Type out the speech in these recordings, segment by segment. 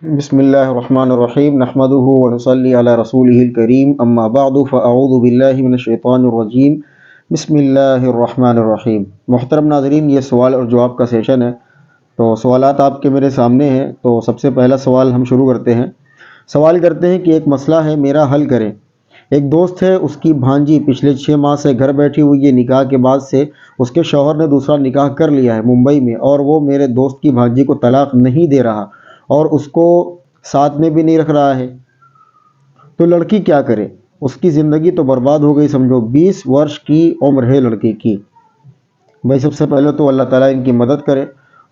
بسم اللہ الرحمن الرحیم نحمده ونصلی علی رسولہ الکریم اما بعد فاعوذ باللہ من الشیطان الرجیم بسم اللہ الرحمن الرحیم۔ محترم ناظرین، یہ سوال اور جواب کا سیشن ہے، تو سوالات آپ کے میرے سامنے ہیں۔ تو سب سے پہلا سوال ہم شروع کرتے ہیں۔ سوال کرتے ہیں کہ ایک مسئلہ ہے، میرا حل کریں۔ ایک دوست ہے، اس کی بھانجی پچھلے 6 ماہ سے گھر بیٹھی ہوئی ہے۔ نکاح کے بعد سے اس کے شوہر نے دوسرا نکاح کر لیا ہے ممبئی میں، اور وہ میرے دوست کی بھانجی کو طلاق نہیں دے رہا اور اس کو ساتھ میں بھی نہیں رکھ رہا ہے، تو لڑکی کیا کرے؟ اس کی زندگی تو برباد ہو گئی، سمجھو 20 ورش کی عمر ہے لڑکی کی۔ بھائی سب سے پہلے تو اللہ تعالیٰ ان کی مدد کرے،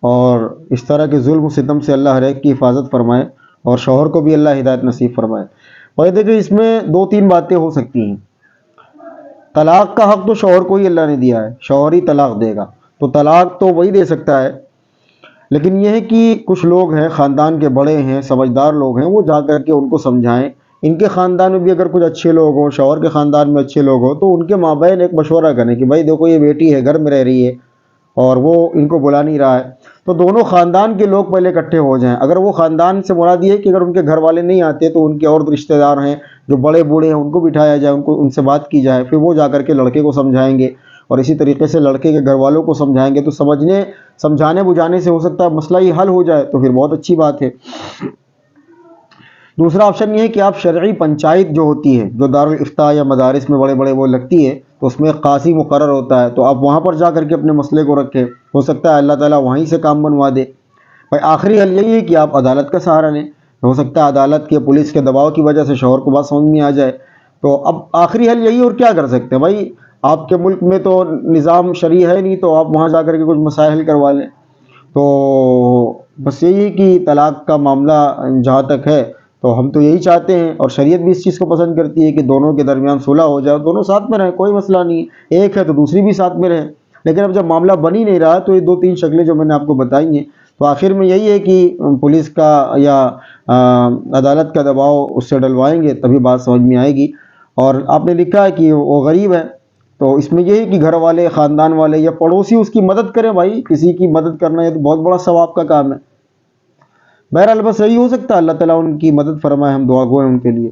اور اس طرح کے ظلم و ستم سے اللہ ہر ایک کی حفاظت فرمائے، اور شوہر کو بھی اللہ ہدایت نصیب فرمائے۔ بھائی دیکھیں، اس میں 2-3 باتیں ہو سکتی ہیں۔ طلاق کا حق تو شوہر کو ہی اللہ نے دیا ہے، شوہر ہی طلاق دے گا، تو طلاق تو وہی دے سکتا ہے۔ لیکن یہ ہے کہ کچھ لوگ ہیں، خاندان کے بڑے ہیں، سمجھدار لوگ ہیں، وہ جا کر کے ان کو سمجھائیں۔ ان کے خاندان میں بھی اگر کچھ اچھے لوگ ہوں، شوہر کے خاندان میں اچھے لوگ ہوں، تو ان کے مابین ایک مشورہ کریں کہ بھائی دیکھو، یہ بیٹی ہے، گھر میں رہ رہی ہے اور وہ ان کو بلا نہیں رہا ہے، تو دونوں خاندان کے لوگ پہلے اکٹھے ہو جائیں۔ اگر وہ خاندان سے مراد یہ ہے کہ اگر ان کے گھر والے نہیں آتے تو ان کے اور رشتہ دار ہیں جو بڑے بوڑھے ہیں، ان کو بٹھایا جائے، ان سے بات کی جائے، پھر وہ جا کر کے لڑکے کو سمجھائیں گے، اور اسی طریقے سے لڑکے کے گھر والوں کو سمجھائیں گے، تو سمجھانے بجھانے سے ہو سکتا ہے مسئلہ ہی حل ہو جائے، تو پھر بہت اچھی بات ہے۔ دوسرا آپشن یہ ہے کہ آپ شرعی پنچایت جو ہوتی ہے، جو دارالافتاء یا مدارس میں بڑے بڑے وہ لگتی ہے، تو اس میں ایک قاضی مقرر ہوتا ہے، تو آپ وہاں پر جا کر کے اپنے مسئلے کو رکھیں، ہو سکتا ہے اللہ تعالیٰ وہیں سے کام بنوا دے۔ بھائی آخری حل یہی ہے کہ آپ عدالت کا سہارا لیں، ہو سکتا ہے عدالت کے پولیس کے دباؤ کی وجہ سے شوہر کو بات سمجھ میں آ جائے، تو اب آخری حل یہی، اور کیا کر سکتے ہیں؟ بھائی آپ کے ملک میں تو نظام شرعی ہے نہیں، تو آپ وہاں جا کر کے کچھ مسائل حل کروا لیں۔ تو بس یہی کہ طلاق کا معاملہ جہاں تک ہے، تو ہم تو یہی چاہتے ہیں، اور شریعت بھی اس چیز کو پسند کرتی ہے کہ دونوں کے درمیان صلح ہو جائے، دونوں ساتھ میں رہیں، کوئی مسئلہ نہیں ہے، ایک ہے تو دوسری بھی ساتھ میں رہے۔ لیکن اب جب معاملہ بن ہی نہیں رہا، تو یہ 2-3 شکلیں جو میں نے آپ کو بتائی ہیں، تو آخر میں یہی ہے کہ پولیس کا یا عدالت کا دباؤ اس سے ڈلوائیں گے، تبھی بات سمجھ میں آئے گی۔ اور آپ نے لکھا ہے کہ وہ غریب ہے، تو اس میں یہ ہے کہ گھر والے، خاندان والے یا پڑوسی اس کی مدد کریں۔ بھائی کسی کی مدد کرنا یہ تو بہت بڑا ثواب کا کام ہے۔ بہرحال بس یہی ہو سکتا ہے، اللہ تعالیٰ ان کی مدد فرمائے، ہم دعا گو ہیں ان کے لیے۔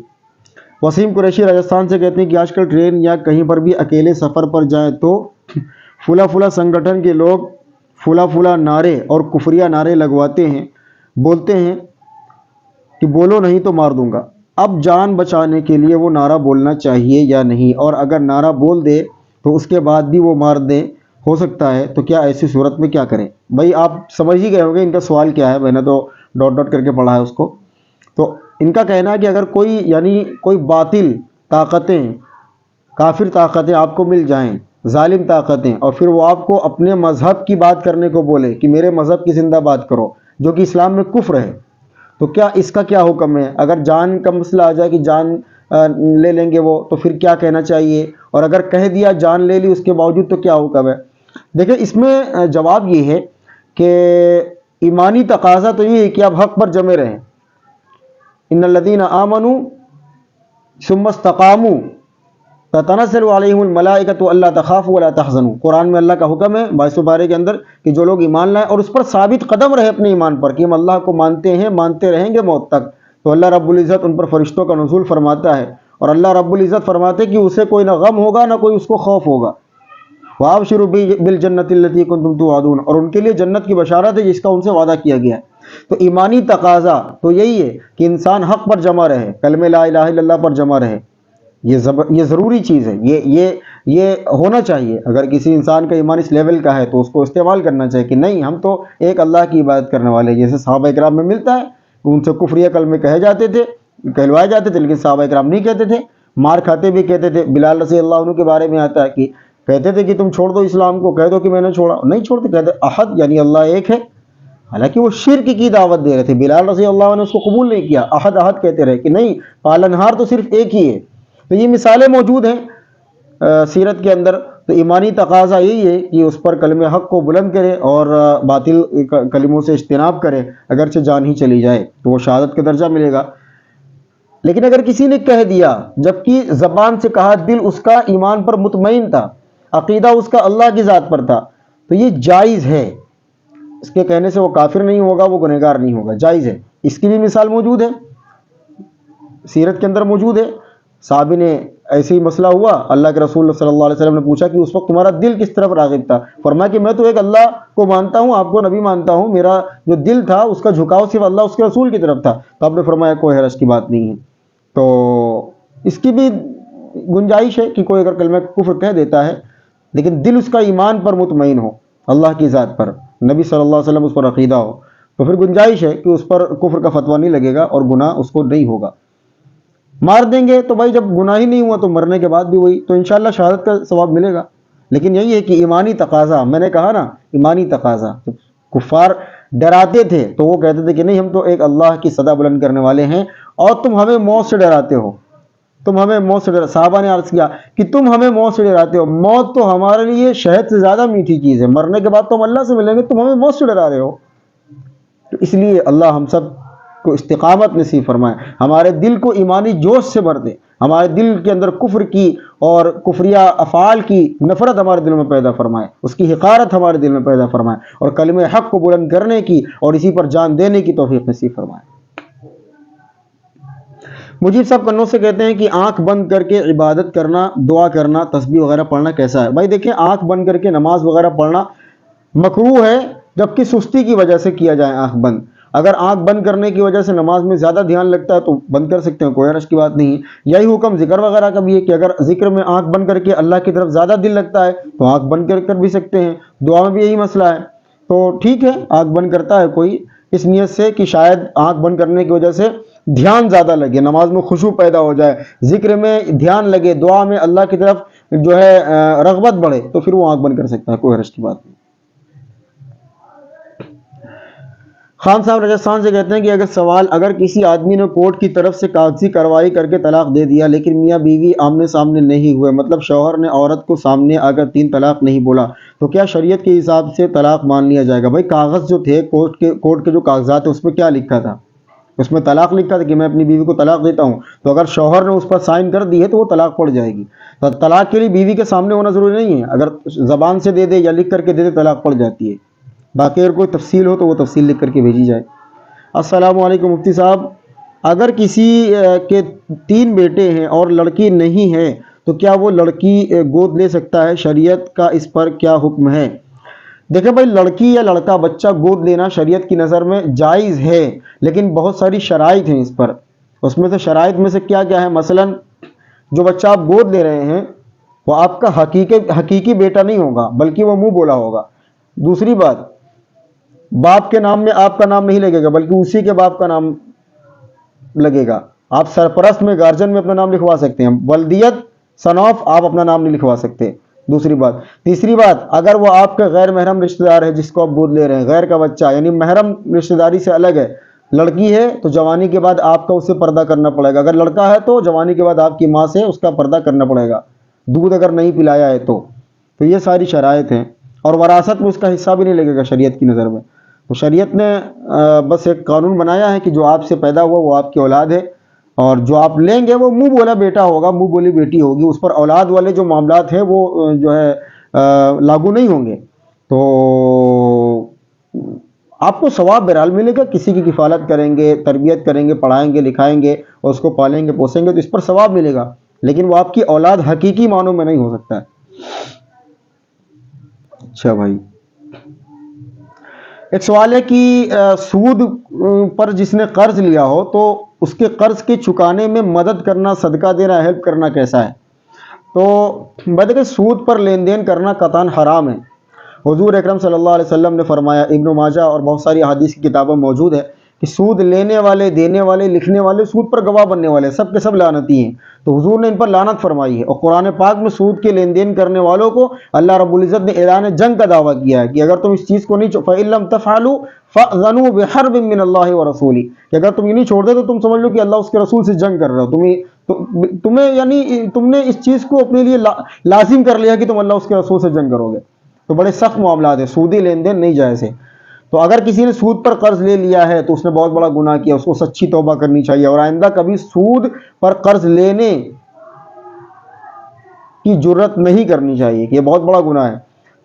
وسیم قریشی راجستھان سے کہتے ہیں کہ آج کل ٹرین یا کہیں پر بھی اکیلے سفر پر جائیں تو فلا سنگٹھن کے لوگ فلا نعرے اور کفریہ نعرے لگواتے ہیں، بولتے ہیں کہ بولو نہیں تو مار دوں گا۔ اب جان بچانے کے لیے وہ نعرہ بولنا چاہیے یا نہیں؟ اور اگر نعرہ بول دے تو اس کے بعد بھی وہ مار دیں، ہو سکتا ہے، تو کیا ایسی صورت میں کیا کریں؟ بھائی آپ سمجھ ہی گئے ہوں گے ان کا سوال کیا ہے، میں نے تو ڈاٹ کر کے پڑھا ہے اس کو۔ تو ان کا کہنا ہے کہ اگر کوئی باطل طاقتیں، کافر طاقتیں آپ کو مل جائیں، ظالم طاقتیں، اور پھر وہ آپ کو اپنے مذہب کی بات کرنے کو بولے کہ میرے مذہب کی زندہ بات کرو، جو کہ اسلام میں کفر ہے، تو کیا اس کا کیا حکم ہے؟ اگر جان کا مسئلہ آ جائے کہ جان لے لیں گے وہ، تو پھر کیا کہنا چاہیے؟ اور اگر کہہ دیا جان لے لی اس کے باوجود، تو کیا حکم ہے؟ دیکھیں اس میں جواب یہ ہے کہ ایمانی تقاضا تو یہ ہے کہ آپ حق پر جمے رہیں۔ ان الذین آمنوا ثم استقاموا تتنزل علیہم الملائکۃ الا تخافوا ولا تحزنوا۔ قرآن میں اللہ کا حکم ہے 22 پارے کے اندر کہ جو لوگ ایمان لائیں اور اس پر ثابت قدم رہے اپنے ایمان پر، کہ ہم اللہ کو مانتے ہیں، مانتے رہیں گے موت تک، تو اللہ رب العزت ان پر فرشتوں کا نزول فرماتا ہے، اور اللہ رب العزت فرماتے ہیں کہ اسے کوئی نہ غم ہوگا نہ کوئی اس کو خوف ہوگا۔ وَأَبْشِرُوا بِالْجَنَّةِ الَّتِي كُنتُمْ تُوعَدُونَ، اور ان کے لیے جنت کی بشارت ہے جس کا ان سے وعدہ کیا گیا ہے۔ تو ایمانی تقاضا تو یہی ہے کہ انسان حق پر جمع رہے، کلمہ لا الہ الا اللہ پر جمع رہے، یہ ضروری چیز ہے، یہ ہونا چاہیے۔ اگر کسی انسان کا ایمان اس لیول کا ہے تو اس کو استعمال کرنا چاہیے کہ نہیں، ہم تو ایک اللہ کی عبادت کرنے والے، جیسے صحابہ کرام میں ملتا ہے، ان سے کفریہ کلمے کہے جاتے تھے، کہلوائے جاتے تھے، لیکن صحابہ کرام نہیں کہتے تھے، مار کھاتے بھی کہتے تھے۔ بلال رضی اللہ عنہ کے بارے میں آتا ہے کہ کہتے تھے کہ تم چھوڑ دو اسلام کو، کہہ دو کہ میں نے چھوڑا، نہیں چھوڑتے، کہتے احد یعنی اللہ ایک ہے، حالانکہ وہ شرک کی دعوت دے رہے تھے۔ بلال رضی اللہ عنہ نے اس کو قبول نہیں کیا، احد احد کہتے رہے کہ نہیں، پالنہار تو صرف ایک ہی ہے۔ تو یہ مثالیں موجود ہیں سیرت کے اندر۔ تو ایمانی تقاضا یہی ہے کہ اس پر کلمہ حق کو بلند کرے اور باطل کلموں سے اجتناب کرے، اگرچہ جان ہی چلی جائے تو وہ شہادت کا درجہ ملے گا۔ لیکن اگر کسی نے کہہ دیا جبکہ زبان سے کہا، دل اس کا ایمان پر مطمئن تھا، عقیدہ اس کا اللہ کی ذات پر تھا، تو یہ جائز ہے۔ اس کے کہنے سے وہ کافر نہیں ہوگا، وہ گنہگار نہیں ہوگا، جائز ہے۔ اس کی بھی مثال موجود ہے، سیرت کے اندر موجود ہے. صحابی نے ایسے ہی مسئلہ ہوا، اللہ کے رسول صلی اللہ علیہ وسلم نے پوچھا کہ اس وقت تمہارا دل کس طرف راغب تھا؟ فرمایا کہ میں تو ایک اللہ کو مانتا ہوں، آپ کو نبی مانتا ہوں، میرا جو دل تھا اس کا جھکاؤ صرف اللہ اس کے رسول کی طرف تھا. تو آپ نے فرمایا کوئی حرج کی بات نہیں ہے. تو اس کی بھی گنجائش ہے کہ کوئی اگر کلمہ کفر کہہ دیتا ہے لیکن دل اس کا ایمان پر مطمئن ہو، اللہ کی ذات پر، نبی صلی اللہ علیہ وسلم اس پر عقیدہ ہو، تو پھر گنجائش ہے کہ اس پر کفر کا فتویٰ نہیں لگے گا اور گناہ اس کو نہیں ہوگا. مار دیں گے تو بھائی جب گناہ ہی نہیں ہوا تو مرنے کے بعد بھی وہی، تو انشاءاللہ شہادت کا ثواب ملے گا. لیکن یہی ہے کہ ایمانی تقاضا، میں نے کہا نا ایمانی تقاضا، کفار ڈراتے تھے تو وہ کہتے تھے کہ نہیں ہم تو ایک اللہ کی صدا بلند کرنے والے ہیں اور تم ہمیں موت سے ڈراتے ہو، تم ہمیں موت سے صحابہ نے عرض کیا کہ تم ہمیں موت سے ڈراتے ہو، موت تو ہمارے لیے شہد سے زیادہ میٹھی چیز ہے، مرنے کے بعد تو ہم اللہ سے ملیں گے، تم ہمیں موت سے ڈرا رہے ہو. تو اس لیے اللہ ہم سب کو استقامت نصیب فرمائے، ہمارے دل کو ایمانی جوش سے بھر دے، ہمارے دل کے اندر کفر کی اور کفریہ افعال کی نفرت ہمارے دل میں پیدا فرمائے، اس کی حقارت ہمارے دل میں پیدا فرمائے، اور کلمہ حق کو بلند کرنے کی اور اسی پر جان دینے کی توفیق نصیب فرمائے. مجیب صاحب کنوں سے کہتے ہیں کہ آنکھ بند کر کے عبادت کرنا، دعا کرنا، تسبیح وغیرہ پڑھنا کیسا ہے؟ بھائی دیکھیں، آنکھ بند کر کے نماز وغیرہ پڑھنا مکروہ ہے جبکہ سستی کی وجہ سے کیا جائے آنکھ بند. اگر آنکھ بند کرنے کی وجہ سے نماز میں زیادہ دھیان لگتا ہے تو بند کر سکتے ہیں، کوئی حرج کی بات نہیں. یہی حکم ذکر وغیرہ کا بھی ہے کہ اگر ذکر میں آنکھ بند کر کے اللہ کی طرف زیادہ دل لگتا ہے تو آنکھ بند کر بھی سکتے ہیں. دعا میں بھی یہی مسئلہ ہے. تو ٹھیک ہے، آنکھ بند کرتا ہے کوئی اس نیت سے کہ شاید آنکھ بند کرنے کی وجہ سے دھیان زیادہ لگے، نماز میں خشوع پیدا ہو جائے، ذکر میں دھیان لگے، دعا میں اللہ کی طرف جو ہے رغبت بڑھے، تو پھر وہ آنکھ بند کر سکتا ہے، کوئی حرج کی بات نہیں. خان صاحب راجستھان سے کہتے ہیں کہ اگر کسی آدمی نے کورٹ کی طرف سے کاغذی کارروائی کر کے طلاق دے دیا لیکن میاں بیوی آمنے سامنے نہیں ہوئے، مطلب شوہر نے عورت کو سامنے آ کر 3 طلاق نہیں بولا، تو کیا شریعت کے حساب سے طلاق مان لیا جائے گا؟ بھائی کاغذ جو تھے کورٹ کے جو کاغذات ہیں اس میں کیا لکھا تھا؟ اس میں طلاق لکھا تھا کہ میں اپنی بیوی کو طلاق دیتا ہوں. تو اگر شوہر نے اس پر سائن کر دی ہے تو وہ طلاق پڑ جائے گی. تو طلاق کے لیے بیوی کے سامنے ہونا ضروری نہیں ہے، اگر زبان سے دے دے یا لکھ کر کے دے دے طلاق پڑ جاتی ہے. باقی اگر کوئی تفصیل ہو تو وہ تفصیل لکھ کر کے بھیجی جائے. السلام علیکم مفتی صاحب، اگر کسی کے 3 بیٹے ہیں اور لڑکی نہیں ہے تو کیا وہ لڑکی گود لے سکتا ہے؟ شریعت کا اس پر کیا حکم ہے؟ دیکھیں بھائی، لڑکی یا لڑکا بچہ گود لینا شریعت کی نظر میں جائز ہے، لیکن بہت ساری شرائط ہیں اس پر. اس میں سے شرائط میں سے کیا کیا ہے؟ مثلا جو بچہ آپ گود لے رہے ہیں وہ آپ کا حقیقی بیٹا نہیں ہوگا بلکہ وہ منہ بولا ہوگا. دوسری بات، باپ کے نام میں آپ کا نام نہیں لگے گا بلکہ اسی کے باپ کا نام لگے گا. آپ سرپرست میں گارجن میں اپنا نام لکھوا سکتے ہیں، ولدیت سن آف آپ اپنا نام نہیں لکھوا سکتے. دوسری بات. تیسری بات، اگر وہ آپ کے غیر محرم رشتہ دار ہے جس کو آپ گود لے رہے ہیں، غیر کا بچہ یعنی محرم رشتہ داری سے الگ ہے، لڑکی ہے تو جوانی کے بعد آپ کا اس سے پردہ کرنا پڑے گا، اگر لڑکا ہے تو جوانی کے بعد آپ کی ماں سے اس کا پردہ کرنا پڑے گا، دودھ اگر نہیں پلایا ہے تو یہ ساری شرائط ہیں. اور وراثت میں اس کا حصہ بھی نہیں لگے گا شریعت کی نظر میں. تو شریعت نے بس ایک قانون بنایا ہے کہ جو آپ سے پیدا ہوا وہ آپ کی اولاد ہے، اور جو آپ لیں گے وہ منہ بولا بیٹا ہوگا، منہ بولی بیٹی ہوگی، اس پر اولاد والے جو معاملات ہیں وہ جو ہے لاگو نہیں ہوں گے. تو آپ کو ثواب بہرحال ملے گا، کسی کی کفالت کریں گے، تربیت کریں گے، پڑھائیں گے، لکھائیں گے اور اس کو پالیں گے پوسیں گے تو اس پر ثواب ملے گا، لیکن وہ آپ کی اولاد حقیقی معنوں میں نہیں ہو سکتا ہے. اچھا بھائی، ایک سوال ہے کہ سود پر جس نے قرض لیا ہو تو اس کے قرض کے چکانے میں مدد کرنا، صدقہ دینا، ہیلپ کرنا کیسا ہے؟ تو دیکھیں، سود پر لین دین کرنا قطعاً حرام ہے. حضور اکرم صلی اللہ علیہ وسلم نے فرمایا، ابن ماجہ اور بہت ساری احادیث کی کتابوں میں موجود ہے کہ سود لینے والے، دینے والے، لکھنے والے، سود پر گواہ بننے والے سب کے سب لعنتی ہیں. تو حضور نے ان پر لعنت فرمائی ہے، اور قرآن پاک میں سود کے لین دین کرنے والوں کو اللہ رب العزت نے اعلان جنگ کا دعویٰ کیا ہے کہ اگر تم اس چیز کو نہیں فَإِن لَّمْ تَفْعَلُوا فَأْذَنُوا بِحَرْبٍ مِّنَ اللَّهِ وَرَسُولِهِ، کہ اگر تم یہ نہیں چھوڑ دے تو تم سمجھ لو کہ اللہ اس کے رسول سے جنگ کر رہے ہو. تمہیں یعنی تم نے اس چیز کو اپنے لیے لازم کر لیا کہ تم اللہ اس کے رسول سے جنگ کرو گے. تو بڑے سخت معاملات ہیں، سودی لین دین نہیں جائز ہے. تو اگر کسی نے سود پر قرض لے لیا ہے تو اس نے بہت بڑا گناہ کیا، اس کو سچی توبہ کرنی چاہیے اور آئندہ کبھی سود پر قرض لینے کی جرت نہیں کرنی چاہیے کہ یہ بہت بڑا گناہ ہے.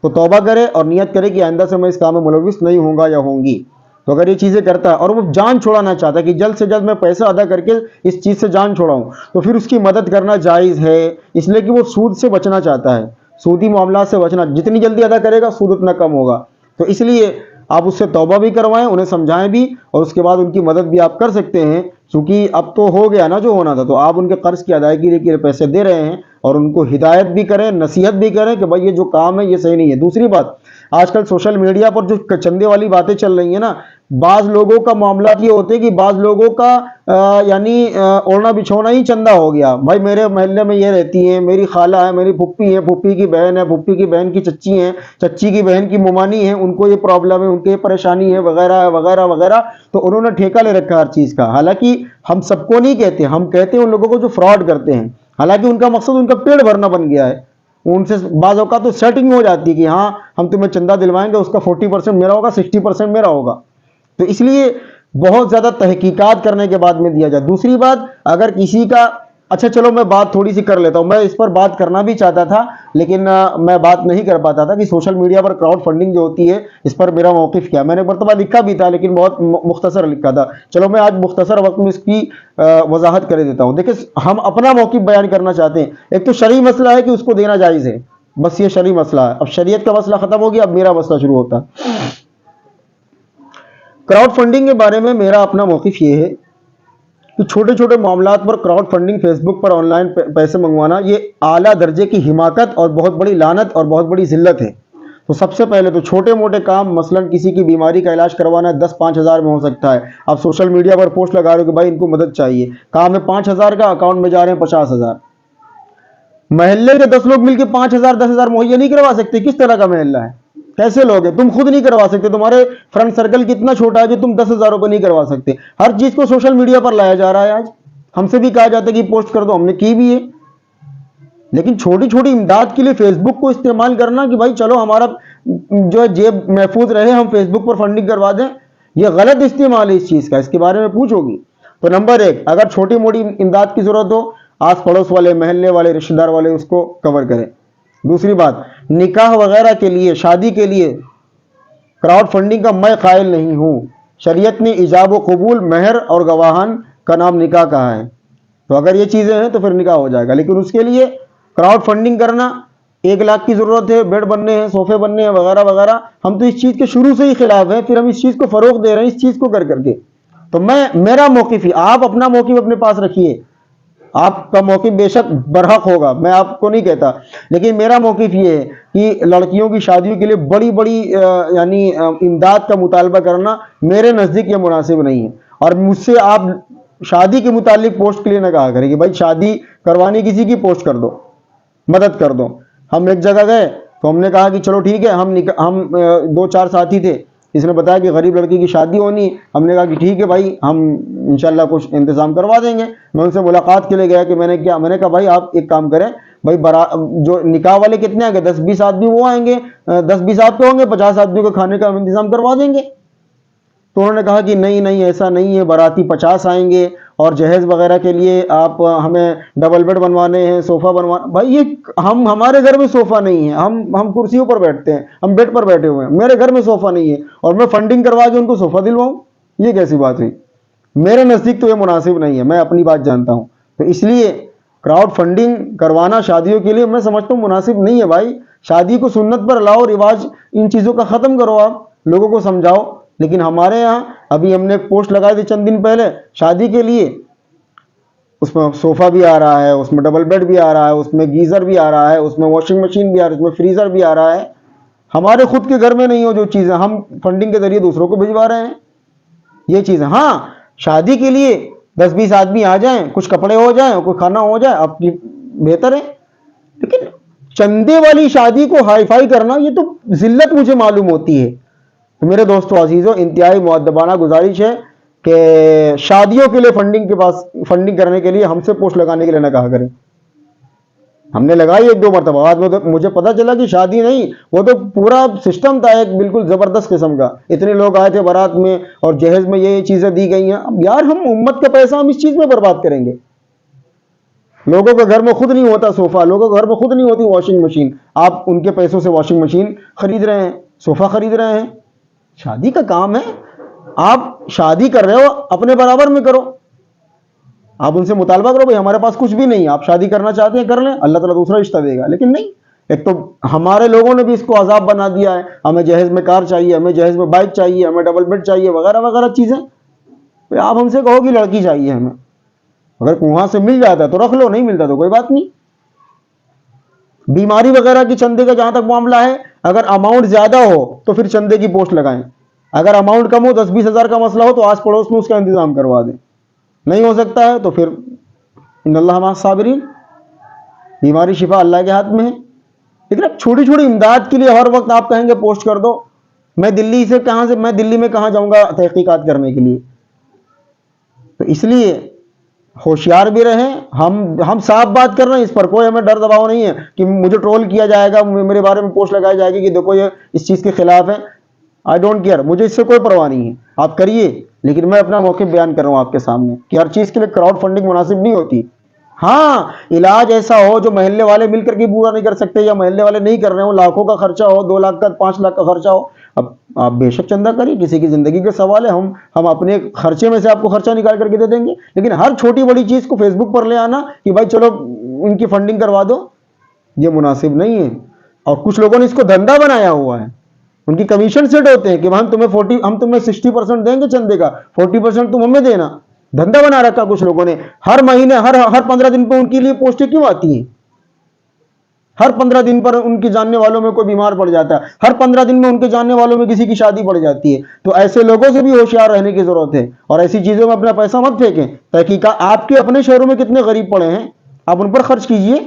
تو توبہ کرے اور نیت کرے کہ آئندہ سے میں اس کام میں ملوث نہیں ہوں گا یا ہوں گی. تو اگر یہ چیزیں کرتا ہے اور وہ جان چھوڑانا چاہتا ہے کہ جلد سے جلد میں پیسہ ادا کر کے اس چیز سے جان چھوڑاؤں، تو پھر اس کی مدد کرنا جائز ہے، اس لیے کہ وہ سود سے بچنا چاہتا ہے، سودی معاملات سے بچنا، جتنی جلدی ادا کرے گا سود اتنا کم ہوگا۔ تو اس لیے آپ اس سے توبہ بھی کروائیں، انہیں سمجھائیں بھی، اور اس کے بعد ان کی مدد بھی آپ کر سکتے ہیں، کیونکہ اب تو ہو گیا نا جو ہونا تھا، تو آپ ان کے قرض کی ادائیگی کے لیے پیسے دے رہے ہیں، اور ان کو ہدایت بھی کریں، نصیحت بھی کریں کہ بھائی یہ جو کام ہے یہ صحیح نہیں ہے۔ دوسری بات، آج کل سوشل میڈیا پر جو چندے والی باتیں چل رہی ہیں نا، بعض لوگوں کا معاملات یہ ہوتے ہیں کہ بعض لوگوں کا اوڑھنا بچھونا ہی چندہ ہو گیا، بھائی میرے محلے میں یہ رہتی ہیں، میری خالہ ہے، میری پھپھی ہے، پھپھی کی بہن ہے، پھپھی کی بہن کی چچی ہیں، چچی کی بہن کی ممانی ہے، ان کو یہ پرابلم ہے، ان کی یہ پریشانی ہے، وغیرہ وغیرہ وغیرہ، تو انہوں نے ٹھیکہ لے رکھا ہر چیز کا۔ حالانکہ ہم سب کو نہیں کہتے، ہم کہتے ہیں ان لوگوں کو جو فراڈ کرتے ہیں، حالانکہ ان کا مقصد ان کا پیٹ بھرنا بن گیا ہے۔ ان سے بعض اوقات تو سیٹنگ ہو جاتی ہے کہ ہاں ہم تمہیں چندہ دلوائیں گے، اس کا 40% میرا ہوگا، 60% میرا ہوگا۔ تو اس لیے بہت زیادہ تحقیقات کرنے کے بعد میں دیا جائے۔ دوسری بات، اگر کسی کا، اچھا چلو میں بات تھوڑی سی کر لیتا ہوں، میں اس پر بات کرنا بھی چاہتا تھا لیکن میں بات نہیں کر پاتا تھا کہ سوشل میڈیا پر کراؤڈ فنڈنگ جو ہوتی ہے اس پر میرا موقف کیا۔ میں نے مرتبہ لکھا بھی تھا لیکن بہت مختصر لکھا تھا، چلو میں آج مختصر وقت میں اس کی وضاحت کر دیتا ہوں۔ دیکھیں، ہم اپنا موقف بیان کرنا چاہتے ہیں۔ ایک تو شرعی مسئلہ ہے کہ اس کو دینا جائز ہے، بس یہ شرعی مسئلہ ہے۔ اب شریعت کا مسئلہ ختم ہو گیا، اب میرا مسئلہ شروع ہوتا ہے۔ کراؤڈ فنڈنگ کے بارے میں میرا اپنا موقف یہ ہے کہ چھوٹے چھوٹے معاملات پر کراؤڈ فنڈنگ، فیس بک پر آن لائن پیسے منگوانا، یہ اعلیٰ درجے کی حماقت اور بہت بڑی لعنت اور بہت بڑی ذلت ہے۔ تو سب سے پہلے تو چھوٹے موٹے کام، مثلا کسی کی بیماری کا علاج کروانا ہے، 10-5 ہزار میں ہو سکتا ہے، آپ سوشل میڈیا پر پوسٹ لگا رہے ہو کہ بھائی ان کو مدد چاہیے، کام ہے 5 ہزار کا، اکاؤنٹ میں جا رہے ہیں 50 ہزار۔ محلے کے 10 لوگ مل کے 5 ہزار 10 ہزار مہیا نہیں کروا سکتے؟ کس طرح کا محلہ ہے؟ کیسے لوگ ہیں؟ تم خود نہیں کروا سکتے، تمہارے فرنٹ سرکل کتنا چھوٹا ہے جو تم 10 ہزار روپے نہیں کروا سکتے؟ ہر چیز کو سوشل میڈیا پر لایا جا رہا ہے۔ آج ہم سے بھی کہا جاتا ہے کہ پوسٹ کر دو، ہم نے کی بھی ہے، لیکن چھوٹی چھوٹی امداد کے لیے فیس بک کو استعمال کرنا کہ بھائی چلو ہمارا جو ہے جیب محفوظ رہے، ہم فیس بک پر فنڈنگ کروا دیں، یہ غلط استعمال ہے اس چیز کا، اس کے بارے میں پوچھو گی۔ تو نمبر 1، اگر چھوٹی موٹی امداد کی ضرورت ہو، آس پڑوس والے، محلے والے، رشتہ دار والے اس کو کور کریں۔ دوسری بات، نکاح وغیرہ کے لیے، شادی کے لیے کراؤڈ فنڈنگ کا میں قائل نہیں ہوں۔ شریعت نے ایجاب و قبول، مہر اور گواہان کا نام نکاح کہا ہے، تو اگر یہ چیزیں ہیں تو پھر نکاح ہو جائے گا، لیکن اس کے لیے کراؤڈ فنڈنگ کرنا، 1 لاکھ کی ضرورت ہے، بیڈ بننے ہیں، صوفے بننے ہیں، وغیرہ وغیرہ، ہم تو اس چیز کے شروع سے ہی خلاف ہیں، پھر ہم اس چیز کو فروغ دے رہے ہیں اس چیز کو کر کے۔ تو میرا موقف ہی، آپ اپنا موقف اپنے پاس رکھیے، آپ کا موقف بے شک برحق ہوگا، میں آپ کو نہیں کہتا، لیکن میرا موقف یہ ہے کہ لڑکیوں کی شادیوں کے لیے بڑی بڑی یعنی امداد کا مطالبہ کرنا میرے نزدیک یہ مناسب نہیں ہے۔ اور مجھ سے آپ شادی کے متعلق پوسٹ کے لیے نہ کہا کریں کہ بھائی شادی کروانی کسی کی، پوسٹ کر دو، مدد کر دو۔ ہم ایک جگہ گئے تو ہم نے کہا کہ چلو ٹھیک ہے، ہم 2-4 ساتھی تھے، اس نے بتایا کہ غریب لڑکی کی شادی ہونی، ہم نے کہا کہ ٹھیک ہے بھائی، ہم انشاءاللہ کچھ انتظام کروا دیں گے۔ میں ان سے ملاقات کے لیے گیا کہ میں نے کہا بھائی آپ ایک کام کریں، بھائی جو نکاح والے کتنے آئیں گے؟ 10-20 آدمی وہ آئیں گے، 10-20 آپ کے ہوں گے، 50 آدمیوں کے کھانے کا ہم انتظام کروا دیں گے۔ تو انہوں نے کہا کہ نہیں ایسا نہیں ہے، باراتی 50 آئیں گے، اور جہیز وغیرہ کے لیے آپ ہمیں ڈبل بیڈ بنوانے ہیں، صوفہ بنوانا۔ بھائی یہ ہمارے گھر میں صوفہ نہیں ہے، ہم کرسیوں پر بیٹھتے ہیں، ہم بیڈ پر بیٹھے ہوئے ہیں، میرے گھر میں صوفہ نہیں ہے، اور میں فنڈنگ کروا کے ان کو صوفہ دلواؤں؟ یہ کیسی بات ہوئی؟ میرے نزدیک تو یہ مناسب نہیں ہے، میں اپنی بات جانتا ہوں۔ تو اس لیے کراؤڈ فنڈنگ کروانا شادیوں کے لیے میں سمجھتا ہوں مناسب نہیں ہے۔ بھائی شادی کو سنت پر لاؤ، رواج ان چیزوں کا ختم کرو، آپ لوگوں کو سمجھاؤ۔ لیکن ہمارے یہاں ابھی ہم نے ایک پوسٹ لگائی تھی چند دن پہلے شادی کے لیے، اس میں صوفہ بھی آ رہا ہے، اس میں ڈبل بیڈ بھی آ رہا ہے، اس میں گیزر بھی آ رہا ہے، اس میں واشنگ مشین بھی آ رہا ہے، اس میں فریزر بھی آ رہا ہے۔ ہمارے خود کے گھر میں نہیں ہو جو چیزیں، ہم فنڈنگ کے ذریعے دوسروں کو بھجوا رہے ہیں یہ چیزیں۔ ہاں شادی کے لیے 10-20 آدمی آ جائیں، کچھ کپڑے ہو جائیں، کوئی کھانا ہو جائے، آپ کی بہتر ہے، لیکن چندے والی شادی کو ہائی فائی کرنا، یہ تو ذلت مجھے معلوم ہوتی ہے۔ تو میرے دوستو عزیزو، انتہائی مؤدبانہ گزارش ہے کہ شادیوں کے لیے فنڈنگ کرنے کے لیے ہم سے پوسٹ لگانے کے لیے نہ کہا کریں۔ ہم نے لگائی 1-2 مرتبہ، بعد میں مجھے پتا چلا کہ شادی نہیں، وہ تو پورا سسٹم تھا ایک بالکل زبردست قسم کا، اتنے لوگ آئے تھے بارات میں، اور جہیز میں یہ چیزیں دی گئی ہیں۔ اب یار ہم امت کا پیسہ ہم اس چیز میں برباد کریں گے؟ لوگوں کے گھر میں خود نہیں ہوتا صوفہ، لوگوں کے گھر میں خود نہیں ہوتی واشنگ مشین، آپ ان کے پیسوں سے واشنگ مشین خرید رہے ہیں، صوفہ خرید رہے ہیں۔ شادی کا کام ہے، آپ شادی کر رہے ہو اپنے برابر میں کرو, آپ ان سے مطالبہ کرو بھائی ہمارے پاس کچھ بھی نہیں, آپ شادی کرنا چاہتے ہیں کر لیں, اللہ تعالیٰ دوسرا رشتہ دے گا. لیکن نہیں, ایک تو ہمارے لوگوں نے بھی اس کو عذاب بنا دیا ہے, ہمیں جہیز میں کار چاہیے, ہمیں جہیز میں بائک چاہیے, ہمیں ڈبل بیڈ چاہیے, وغیرہ وغیرہ چیزیں. آپ ہم سے کہو کہ لڑکی چاہیے ہمیں, اگر وہاں سے مل جاتا ہے تو رکھ لو, نہیں ملتا تو کوئی بات نہیں. بیماری وغیرہ کی چندے کا جہاں تک معاملہ ہے, اگر اماؤنٹ زیادہ ہو تو پھر چندے کی پوسٹ لگائیں, اگر اماؤنٹ کم ہو 10-20 ہزار کا مسئلہ ہو تو آس پڑوس میں اس کا انتظام کروا دیں. نہیں ہو سکتا ہے تو پھر ان اللہ مع الصابرین, بیماری شفا اللہ کے ہاتھ میں ہے. لیکن اب چھوٹی چھوٹی امداد کے لیے ہر وقت آپ کہیں گے پوسٹ کر دو, میں دلی میں کہاں جاؤں گا تحقیقات کرنے کے لیے. تو اس لیے ہوشیار بھی رہیں. ہم صاف بات کر رہے ہیں, اس پر کوئی ہمیں ڈر دباؤ نہیں ہے کہ مجھے ٹرول کیا جائے گا, میرے بارے میں پوسٹ لگائی جائے گی کہ دیکھو یہ اس چیز کے خلاف ہے. آئی ڈونٹ کیئر, مجھے اس سے کوئی پرواہ نہیں ہے, آپ کریے. لیکن میں اپنا موقف بیان کر رہا ہوں آپ کے سامنے کہ ہر چیز کے لیے کراؤڈ فنڈنگ مناسب نہیں ہوتی. ہاں, علاج ایسا ہو جو محلے والے مل کر کے پورا نہیں کر سکتے, یا محلے والے نہیں کر رہے ہو, لاکھوں کا خرچہ ہو, 2 لاکھ کا 5 لاکھ کا خرچہ ہو, اب آپ بے شک چندہ کریے, کسی کی زندگی کے سوال ہے, ہم اپنے خرچے میں سے آپ کو خرچہ نکال کر کے دے دیں گے. لیکن ہر چھوٹی بڑی چیز کو فیس بک پر لے آنا کہ بھائی چلو ان کی فنڈنگ کروا دو, یہ مناسب نہیں ہے. اور کچھ لوگوں نے اس کو دھندا بنایا ہوا ہے, ان کی کمیشن سیٹ ہوتے ہیں کہ ہم تمہیں 60% دیں گے چندے کا, 40% تم ہمیں دینا. دھندا بنا رکھا کچھ لوگوں نے. ہر مہینے ہر 15 دن پہ ان کے لیے پوسٹیں کیوں آتی ہیں؟ ہر 15 دن پر ان کے جاننے والوں میں کوئی بیمار پڑ جاتا ہے, ہر 15 دن میں ان کے جاننے والوں میں کسی کی شادی پڑ جاتی ہے. تو ایسے لوگوں سے بھی ہوشیار رہنے کی ضرورت ہے, اور ایسی چیزوں میں اپنا پیسہ مت پھینکیں. تحقیقات آپ کے اپنے شہروں میں کتنے غریب پڑے ہیں, آپ ان پر خرچ کیجئے.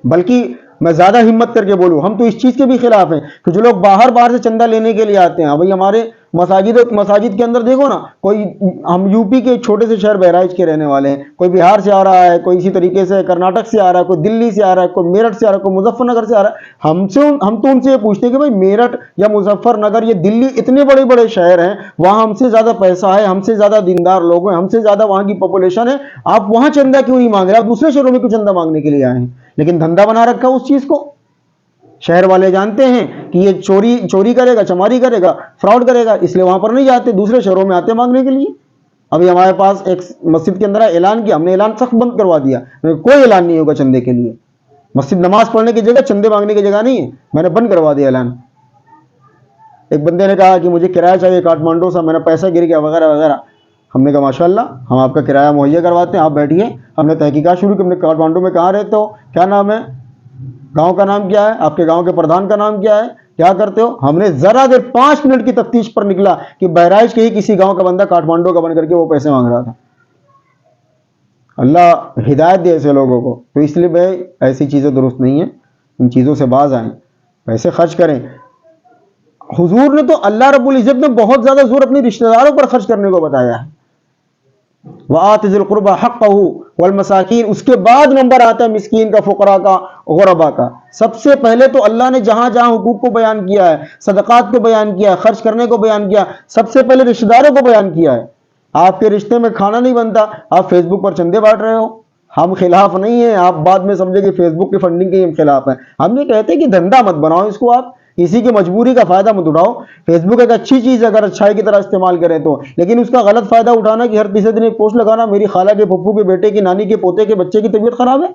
بلکہ میں زیادہ ہمت کر کے بولوں, ہم تو اس چیز کے بھی خلاف ہیں کہ جو لوگ باہر سے چندہ لینے کے لیے آتے ہیں. بھائی ہمارے مساجد کے اندر دیکھو نا, کوئی ہم یو پی کے چھوٹے سے شہر بہرائچ کے رہنے والے ہیں, کوئی بہار سے آ رہا ہے, کوئی اسی طریقے سے کرناٹک سے آ رہا ہے, کوئی دلی سے آ رہا ہے, کوئی میرٹھ سے آ رہا ہے, کوئی مظفر نگر سے آ رہا ہے. ہم تو ان سے یہ پوچھتے ہیں کہ بھائی میرٹھ یا مظفر نگر, یہ دلی اتنے بڑے بڑے شہر ہیں, وہاں ہم سے زیادہ پیسہ ہے, ہم سے زیادہ دیندار لوگ ہیں, ہم سے زیادہ وہاں کی پاپولیشن ہے, آپ وہاں چندہ کیوں نہیں مانگ رہے؟ آپ دوسرے شہروں میں کیوں چندہ مانگنے کے لیے آئے ہیں؟ لیکن دھندا بنا رکھا اس چیز کو. شہر والے جانتے ہیں کہ یہ چوری کرے گا, چماری کرے گا, فراڈ کرے گا, اس لیے وہاں پر نہیں جاتے, دوسرے شہروں میں آتے مانگنے کے لیے. ابھی ہمارے پاس ایک مسجد کے اندر اعلان کیا, ہم نے اعلان سخت بند کروا دیا, کوئی اعلان نہیں ہوگا چندے کے لیے. مسجد نماز پڑھنے کی جگہ, چندے مانگنے کی جگہ نہیں ہے, میں نے بند کروا دیا اعلان. ایک بندے نے کہا کہ مجھے کرایہ چاہیے کاٹمانڈو سے, میرا پیسہ گر گیا وغیرہ وغیرہ. ہم نے کہا ماشاءاللہ, ہم آپ کا کرایہ مہیا کرواتے ہیں, آپ بیٹھیے. ہم نے تحقیقات شروع کی, ہم نے کاٹمانڈو میں کہاں رہتے ہو, کیا نام ہے, گاؤں کا نام کیا ہے, آپ کے گاؤں کے پردھان کا نام کیا ہے, کیا کرتے ہو. ہم نے ذرا دیر 5 منٹ کی تفتیش پر نکلا کہ بہرائچ کے ہی کسی گاؤں کا بندہ کاٹمانڈو کا بن کر کے وہ پیسے مانگ رہا تھا. اللہ ہدایت دے ایسے لوگوں کو. تو اس لیے بھائی ایسی چیزیں درست نہیں ہیں, ان چیزوں سے باز آئیں, پیسے خرچ کریں. حضور نے تو اللہ رب العزت نے بہت زیادہ زور اپنے رشتہ داروں پر خرچ کرنے کو بتایا ہے. وآت ذی القربى حقہ والمساکین, اس کے بعد نمبر آتا ہے مسکین کا, فقراء کا, غربا کا. سب سے پہلے تو اللہ نے جہاں جہاں حقوق کو بیان کیا ہے, صدقات کو بیان کیا ہے, خرچ کرنے کو بیان کیا, سب سے پہلے رشتہ داروں کو بیان کیا ہے. آپ کے رشتے میں کھانا نہیں بنتا, آپ فیس بک پر چندے بانٹ رہے ہو. ہم خلاف نہیں ہیں, آپ بعد میں سمجھے کہ فیس بک کی فنڈنگ کے ہم خلاف ہیں. ہم یہ کہتے ہیں کہ دھندا مت بناؤ اس کو, آپ کسی کی مجبوری کا فائدہ مت اٹھاؤ. فیس بک ایک اچھی چیز ہے اگر اچھائی کی طرح استعمال کریں تو, لیکن اس کا غلط فائدہ اٹھانا کہ ہر تیسرے دن ایک پوسٹ لگانا میری خالہ کے, پھپھو کے بیٹے کی, نانی کے پوتے کے بچے کی طبیعت خراب ہے.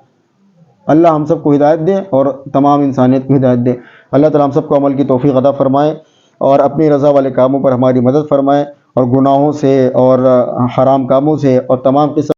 اللہ ہم سب کو ہدایت دے اور تمام انسانیت کو ہدایت دے. اللہ تعالیٰ ہم سب کو عمل کی توفیق عطا فرمائے اور اپنی رضا والے کاموں پر ہماری مدد فرمائے, اور گناہوں سے اور حرام کاموں سے اور تمام قسم